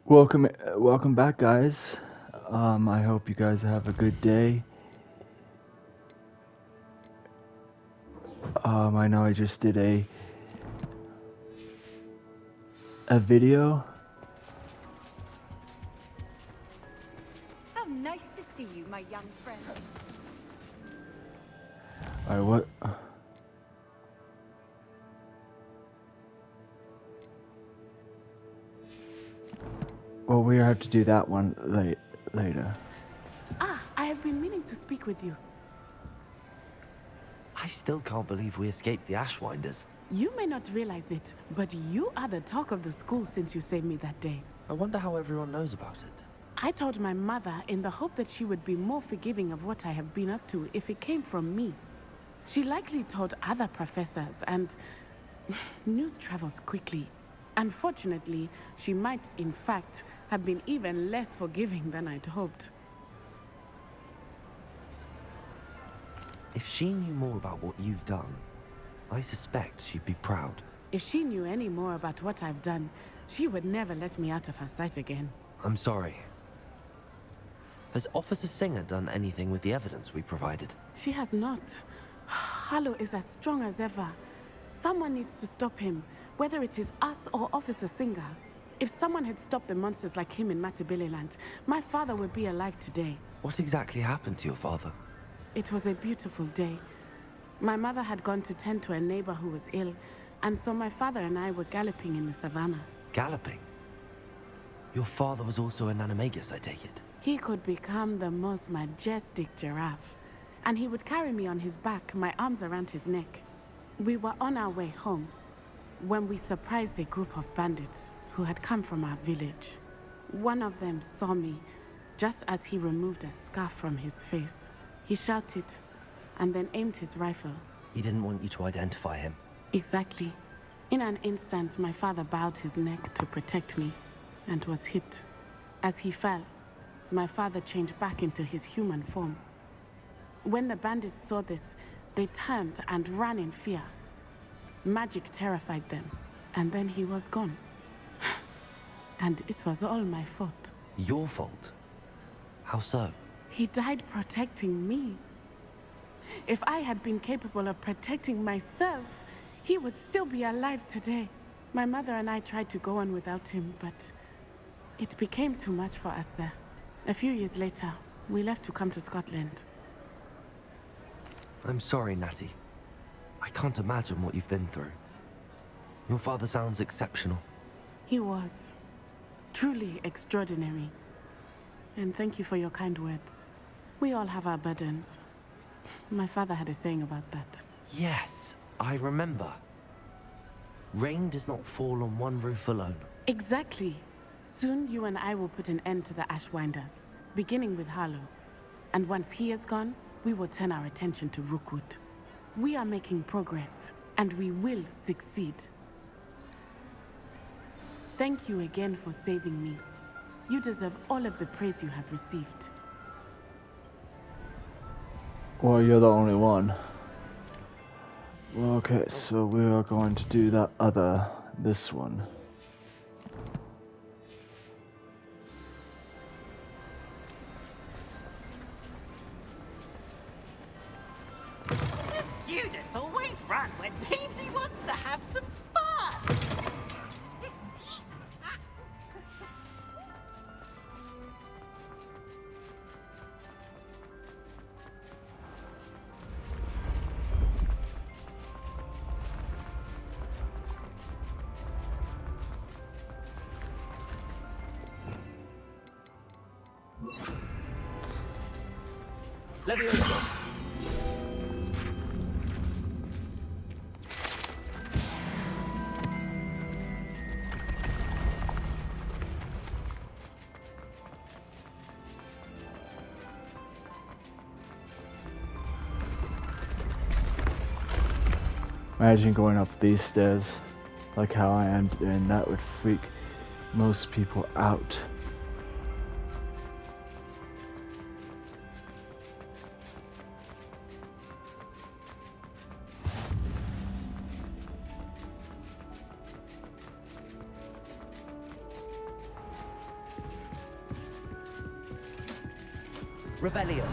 Welcome back, guys. I hope you guys have a good day. I know I just did a video. How nice to see you, my young friend. Alright, what? Well, we have to do that one later. Ah, I have been meaning to speak with you. I still can't believe we escaped the Ashwinders. You may not realize it, but you are the talk of the school since you saved me that day. I wonder how everyone knows about it. I told my mother in the hope that she would be more forgiving of what I have been up to if it came from me. She likely told other professors, and news travels quickly. Unfortunately, she might, in fact, have been even less forgiving than I'd hoped. If she knew more about what you've done, I suspect she'd be proud. If she knew any more about what I've done, she would never let me out of her sight again. I'm sorry. Has Officer Singer done anything with the evidence we provided? She has not. Harlow is as strong as ever. Someone needs to stop him, whether it is us or Officer Singer. If someone had stopped the monsters like him in Matabeleland, my father would be alive today. What exactly happened to your father? It was a beautiful day. My mother had gone to tend to a neighbor who was ill, and so my father and I were galloping in the savannah. Galloping? Your father was also an animagus, I take it? He could become the most majestic giraffe, and he would carry me on his back, my arms around his neck. We were on our way home when we surprised a group of bandits who had come from our village. One of them saw me just as he removed a scarf from his face. He shouted and then aimed his rifle. He didn't want you to identify him. Exactly. In an instant, my father bowed his neck to protect me and was hit. As he fell, my father changed back into his human form. When the bandits saw this, they turned and ran in fear. Magic terrified them, and then he was gone. And it was all my fault. Your fault? How so? He died protecting me. If I had been capable of protecting myself, he would still be alive today. My mother and I tried to go on without him, but it became too much for us there. A few years later, we left to come to Scotland. I'm sorry, Natty. I can't imagine what you've been through. Your father sounds exceptional. He was truly extraordinary. And thank you for your kind words. We all have our burdens. My father had a saying about that. Yes, I remember. Rain does not fall on one roof alone. Exactly. Soon you and I will put an end to the Ashwinders, beginning with Harlow. And once he is gone, we will turn our attention to Rookwood. We are making progress, and we will succeed. Thank you again for saving me. You deserve all of the praise you have received. Well, you're the only one. Well, okay, so we are going to do this one. The students always run when Peevesy wants to have some fun. Leviosa! Imagine going up these stairs like how I am, and that would freak most people out. Revelio.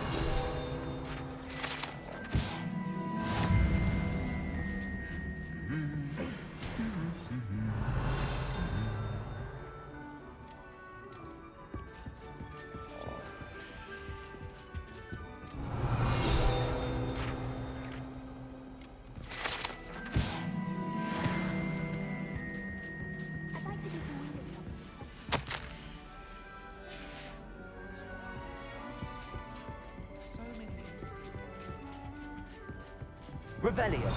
Revelio.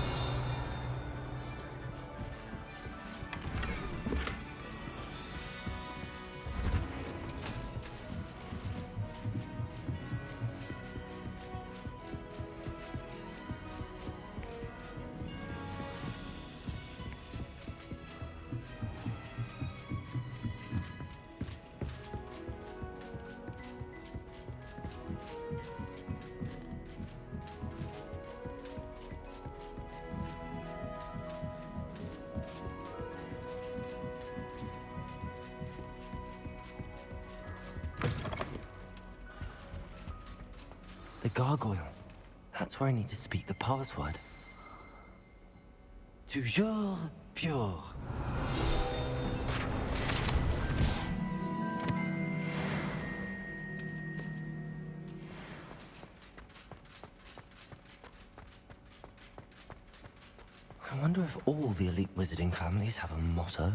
The gargoyle. That's where I need to speak the password. Toujours pure. I wonder if all the elite wizarding families have a motto.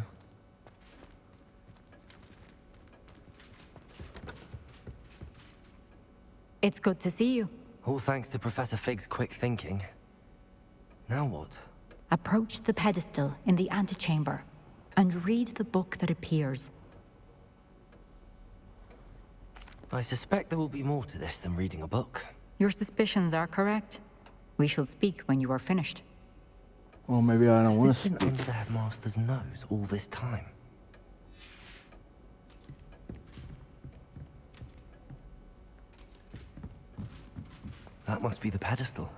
It's good to see you. All thanks to Professor Fig's quick thinking. Now what? Approach the pedestal in the antechamber and read the book that appears. I suspect there will be more to this than reading a book. Your suspicions are correct. We shall speak when you are finished. Or maybe I don't Has want this to been speak. under the headmaster's nose all this time? That must be the pedestal.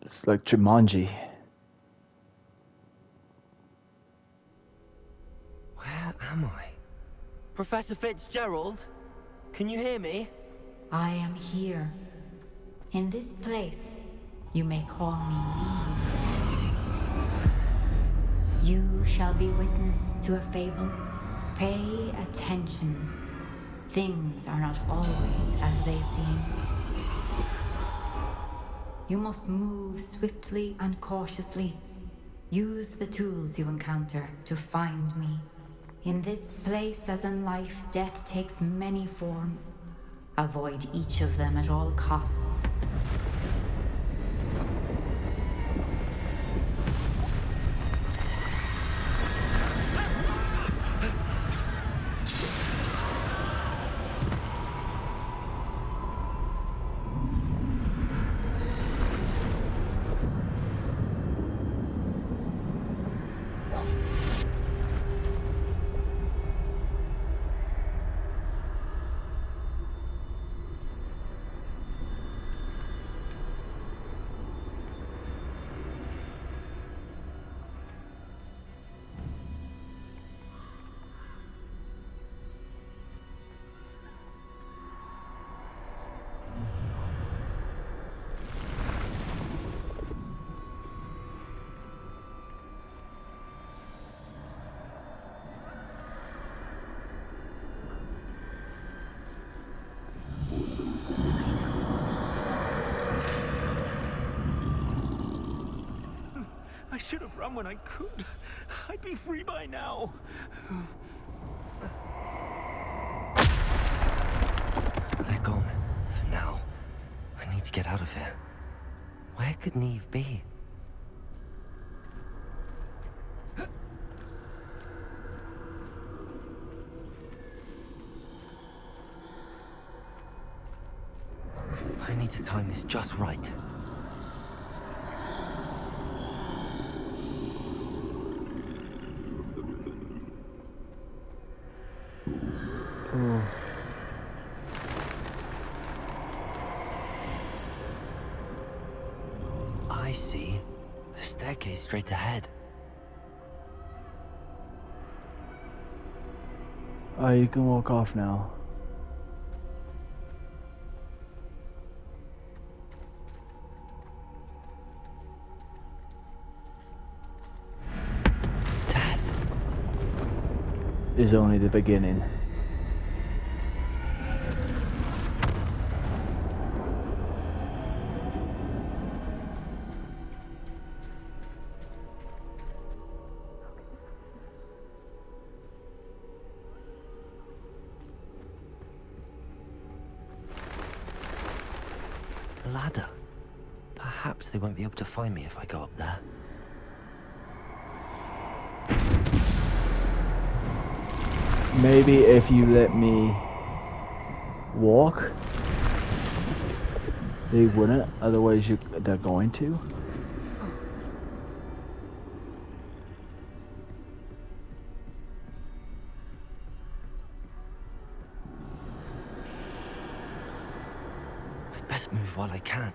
It's like Jumanji. Where am I? Professor Fitzgerald? Can you hear me? I am here. In this place, you may call me Neve. You shall be witness to a fable. Pay attention. Things are not always as they seem. You must move swiftly and cautiously. Use the tools you encounter to find me. In this place, as in life, death takes many forms. Avoid each of them at all costs. I should have run when I could. I'd be free by now. They're gone. For now. I need to get out of here. Where could Neve be? I need to time this just right. Oh. see. A staircase straight ahead. Oh, you can walk off now. Death. Is only the beginning. A ladder. Perhaps they won't be able to find me if I go up there. Maybe if you let me walk, they wouldn't. Otherwise, they're going to. I'd best move while I can.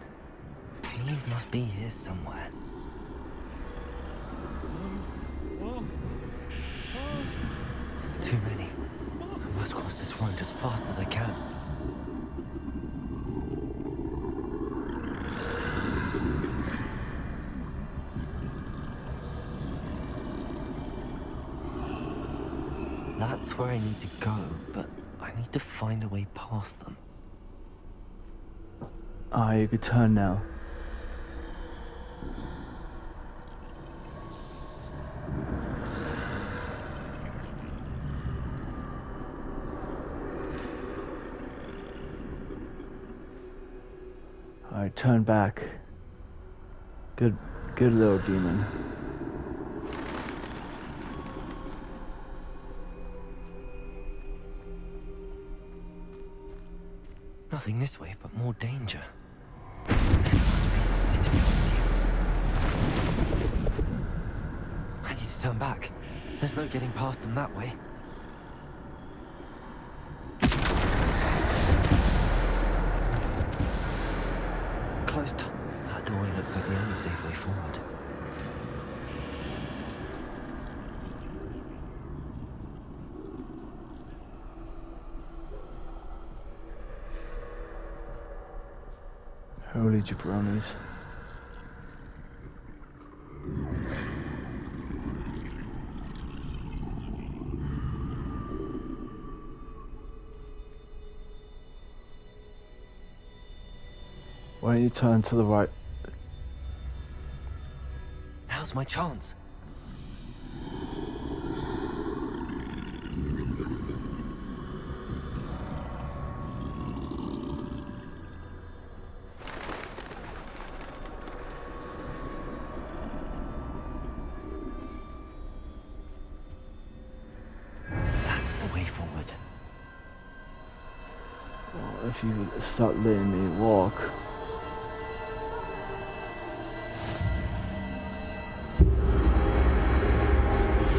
Eve must be here somewhere. Too many. I must cross this road as fast as I can. That's where I need to go, but I need to find a way past them. Ah, you could turn now. Alright, turn back. Good little demon. Nothing this way, but more danger. There must be another way to find you. I need to turn back. There's no getting past them that way. Closed. That doorway looks like the only safe way forward. Holy jabronis. Why don't you turn to the right? Now's my chance. That's the way forward. Well, if you start letting me walk.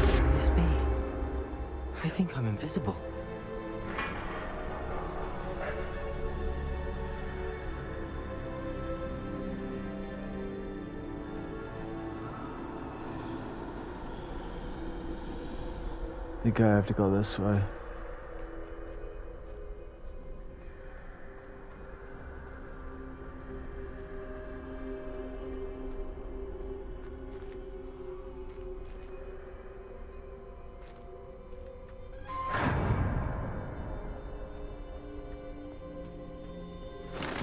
Can this be? I think I'm invisible. I think I have to go this way.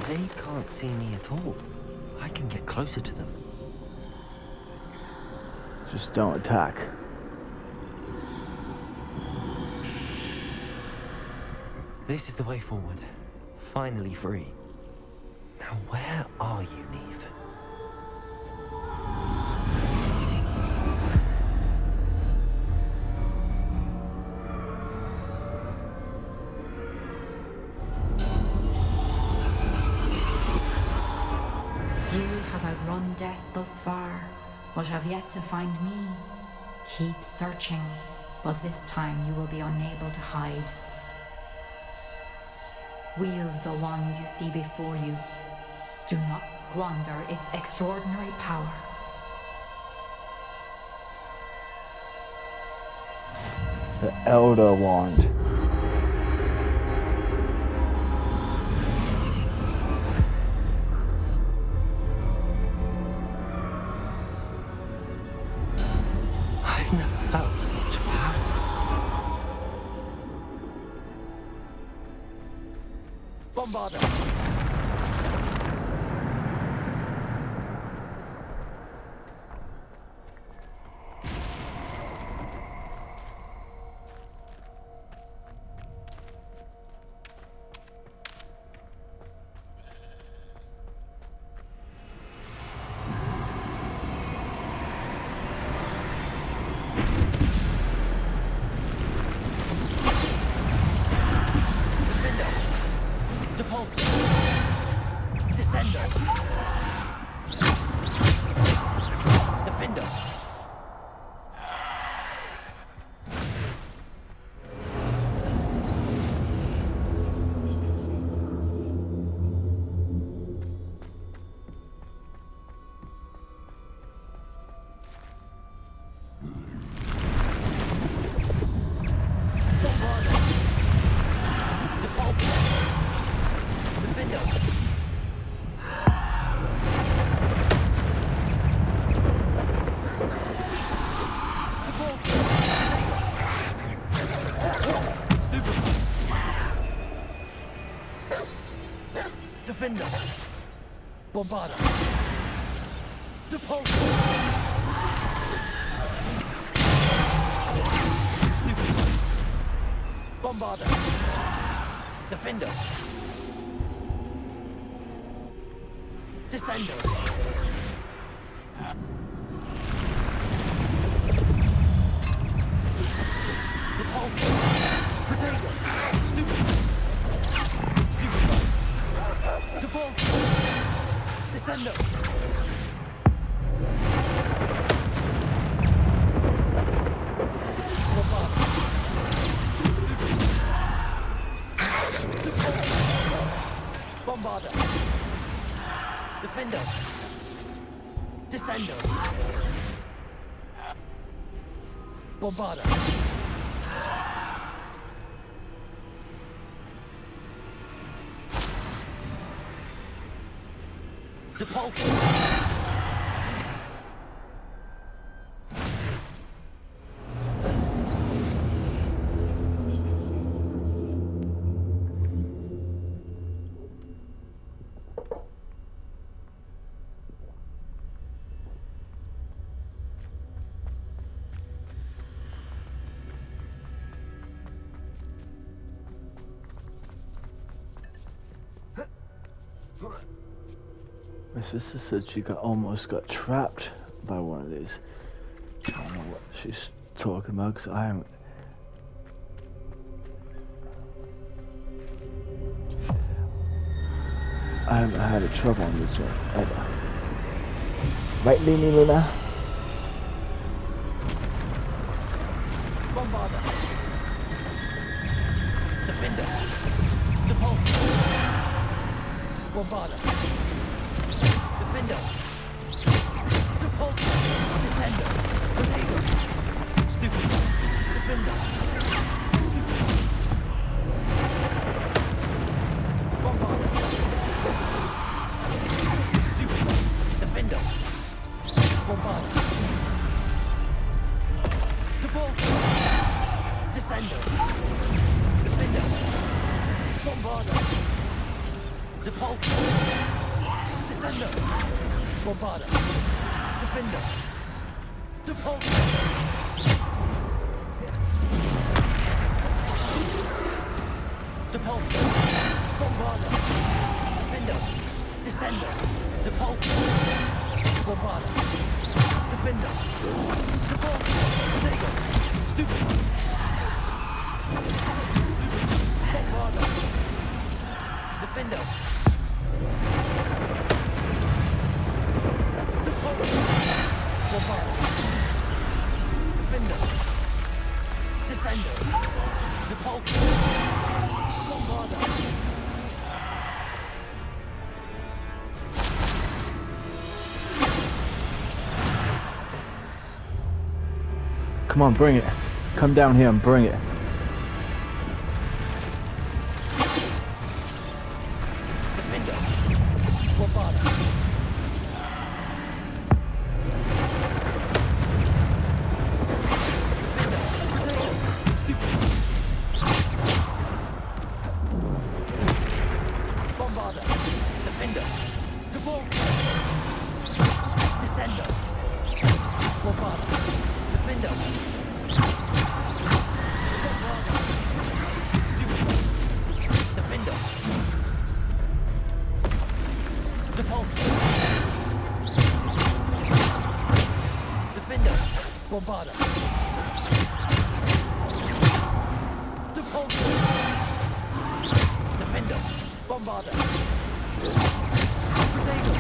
They can't see me at all. I can get closer to them. Just don't attack. This is the way forward. Finally free. Now where are you, Neve? You have outrun death thus far, but have yet to find me. Keep searching, but this time you will be unable to hide. Wield the wand you see before you. Do not squander its extraordinary power. The Elder Wand. I've never felt such power. Bombarda! Defender! Bombarda! Depulso! Stupid! Bombarda! Defender! Descender! Depulso! Potato! Stupid! Stupid! Depulso! Descender! Bombarda! Defender! Descender! Bombarda! Depulso! My sister said she almost got trapped by one of these. I don't know what she's talking about because I haven't had a trouble on this one ever. Right, Lily Luna? Bombarda! Defender! Depulso! Bombarda! Defender! Depulso! Descender! Potato! Stupid! Defender! Bombarda! Stupid! Defender! Bombarda! Depulso! Descender! Defender! Bombarda! Depulso! Descender! Bombarda! Defender! Depulso! Depulso! Bombarda! Defender! Descender! Depulso! Bombarda! Defender! Depulso! Potato! Stupid! Bombarda! Defender! Bombarda! Defender! Descender! Depulso! Bombarda! Come on, bring it. Come down here and bring it. Defender. Bombarda. Bombarda. Defender. Devolver. Descender. Bombarda. Defender. Defender. Depulsor. Defender. Bombarda. Depulsor. Defender. Bombarda. Potato.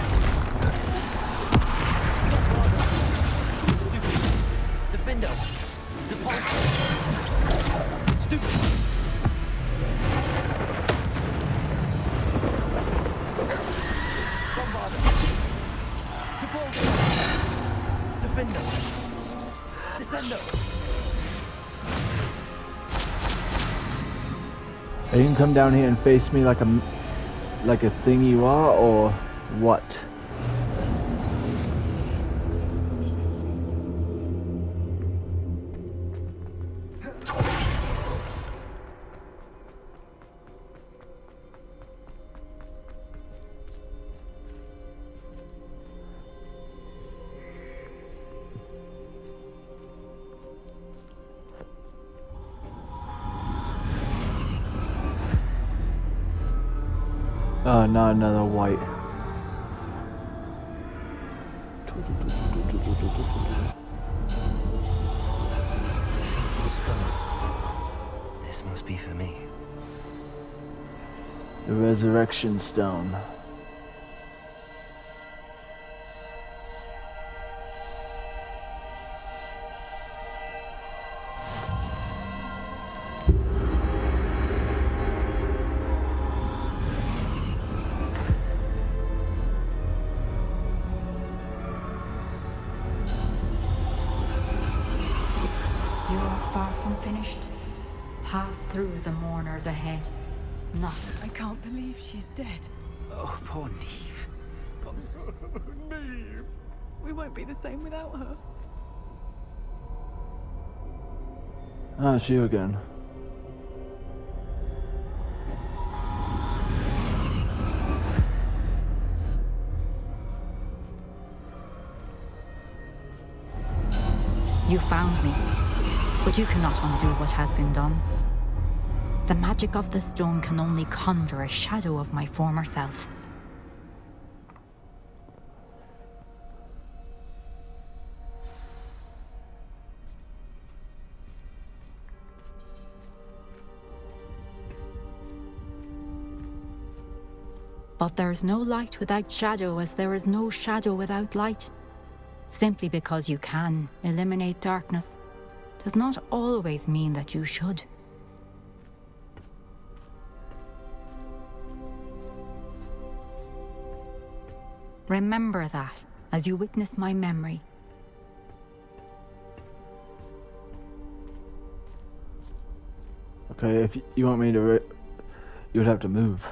Bombarda. Stupid. Defender. Depulsor. Stupid. Bombarda. Depulsor. Defender. Descender. You can come down here and face me like a thing you are, or what? Oh, not another white. The simple stone. This must be for me. The resurrection stone. You are far from finished. Pass through the mourners ahead. Not. I can't believe she's dead. Oh, poor Neve. Neve. We won't be the same without her. Ah, it's you again. You found me, but you cannot undo what has been done. The magic of the stone can only conjure a shadow of my former self. But there is no light without shadow, as there is no shadow without light. Simply because you can eliminate darkness does not always mean that you should. Remember that as you witness my memory. Okay, if you want me to, you would have to move.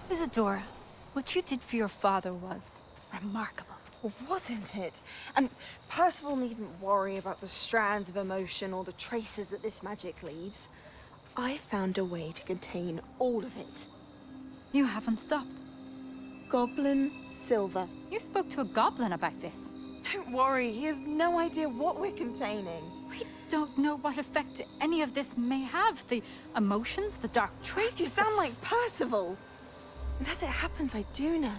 Isadora, what you did for your father was remarkable. Well, wasn't it? And Percival needn't worry about the strands of emotion or the traces that this magic leaves. I found a way to contain all of it. You haven't stopped. Goblin Silver. You spoke to a goblin about this. Don't worry, he has no idea what we're containing. We don't know what effect any of this may have. The emotions, the dark traits. You sound like Percival. And as it happens, I do know.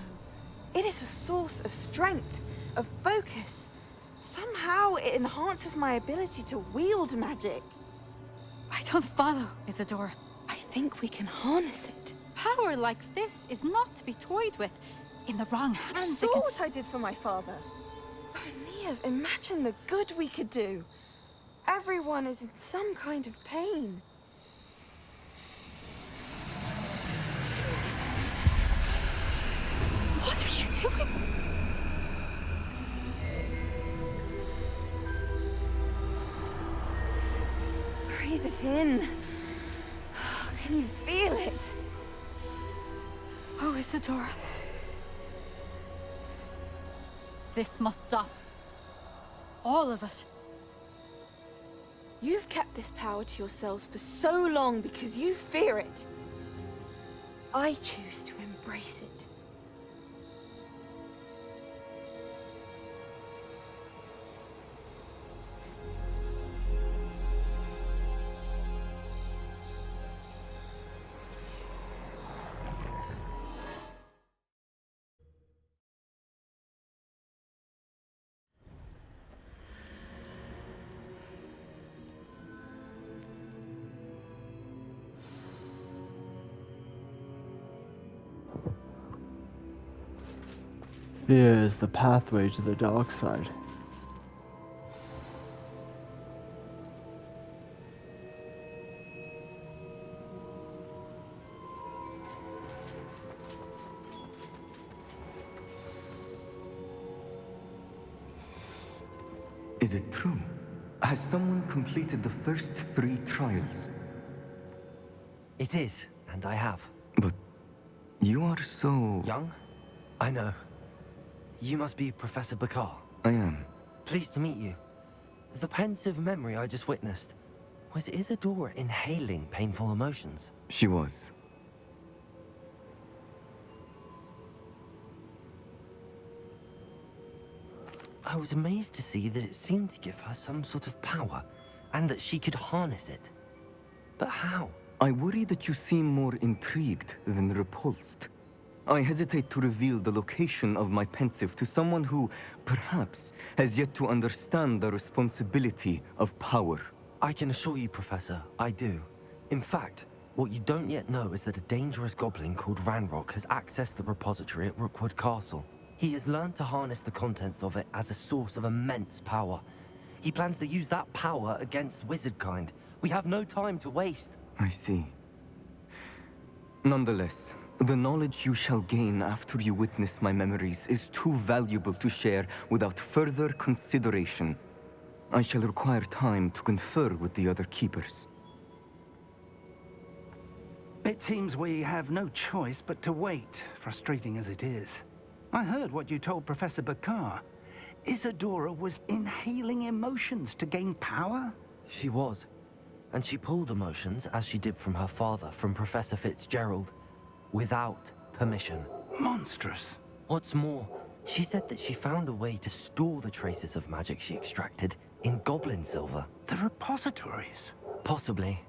It is a source of strength, of focus. Somehow it enhances my ability to wield magic. I don't follow, Isadora. I think we can harness it. Power like this is not to be toyed with. In the wrong You hands, it saw can... what I did for my father. Oh, Neve, imagine the good we could do. Everyone is in some kind of pain. What are you doing? Breathe it in. Can you feel it? Oh, Isadora. This must stop. All of it. You've kept this power to yourselves for so long because you fear it. I choose to embrace it. Fear is the pathway to the dark side. Is it true? Has someone completed the first 3 trials? It is, and I have. But you are so... Young? I know. You must be Professor Bakar. I am. Pleased to meet you. The pensive memory I just witnessed, was Isadora inhaling painful emotions? She was. I was amazed to see that it seemed to give her some sort of power, and that she could harness it. But how? I worry that you seem more intrigued than repulsed. I hesitate to reveal the location of my pensive to someone who, perhaps, has yet to understand the responsibility of power. I can assure you, Professor, I do. In fact, what you don't yet know is that a dangerous goblin called Ranrock has accessed the repository at Rookwood Castle. He has learned to harness the contents of it as a source of immense power. He plans to use that power against wizardkind. We have no time to waste. I see. Nonetheless, the knowledge you shall gain after you witness my memories is too valuable to share without further consideration. I shall require time to confer with the other keepers. It seems we have no choice but to wait, frustrating as it is. I heard what you told Professor Bakar. Isadora was inhaling emotions to gain power? She was. And she pulled emotions, as she did from her father, from Professor Fitzgerald, without permission. Monstrous. What's more, she said that she found a way to store the traces of magic she extracted in goblin silver. The repositories? Possibly.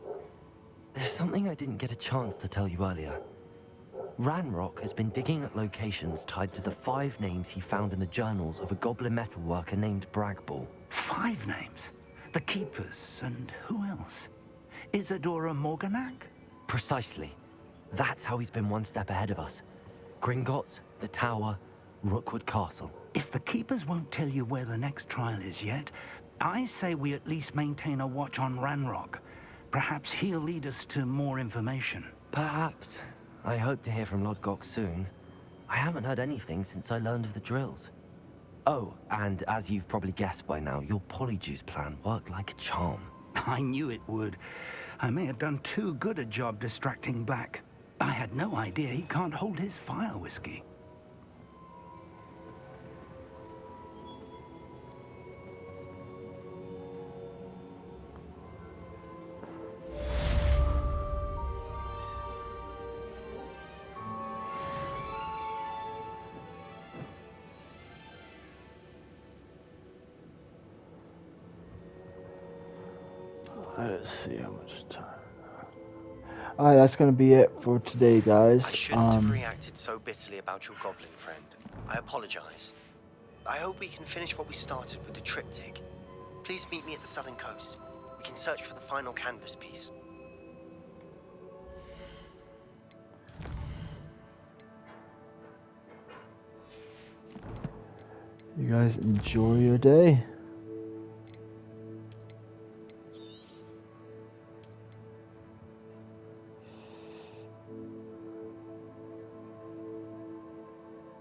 There's something I didn't get a chance to tell you earlier. Ranrock has been digging at locations tied to the 5 names he found in the journals of a goblin metalworker named Bragball. 5 names? The Keepers, and who else? Isadora Morganac? Precisely. That's how he's been one step ahead of us. Gringotts, the Tower, Rookwood Castle. If the Keepers won't tell you where the next trial is yet, I say we at least maintain a watch on Ranrock. Perhaps he'll lead us to more information. Perhaps. I hope to hear from Lodgok soon. I haven't heard anything since I learned of the drills. Oh, and as you've probably guessed by now, your Polyjuice plan worked like a charm. I knew it would. I may have done too good a job distracting Black. I had no idea he can't hold his fire whiskey. Let's see how much time. Alright, that's gonna be it for today, guys. I shouldn't have reacted so bitterly about your goblin friend. I apologize. I hope we can finish what we started with the triptych. Please meet me at the southern coast. We can search for the final canvas piece. You guys enjoy your day.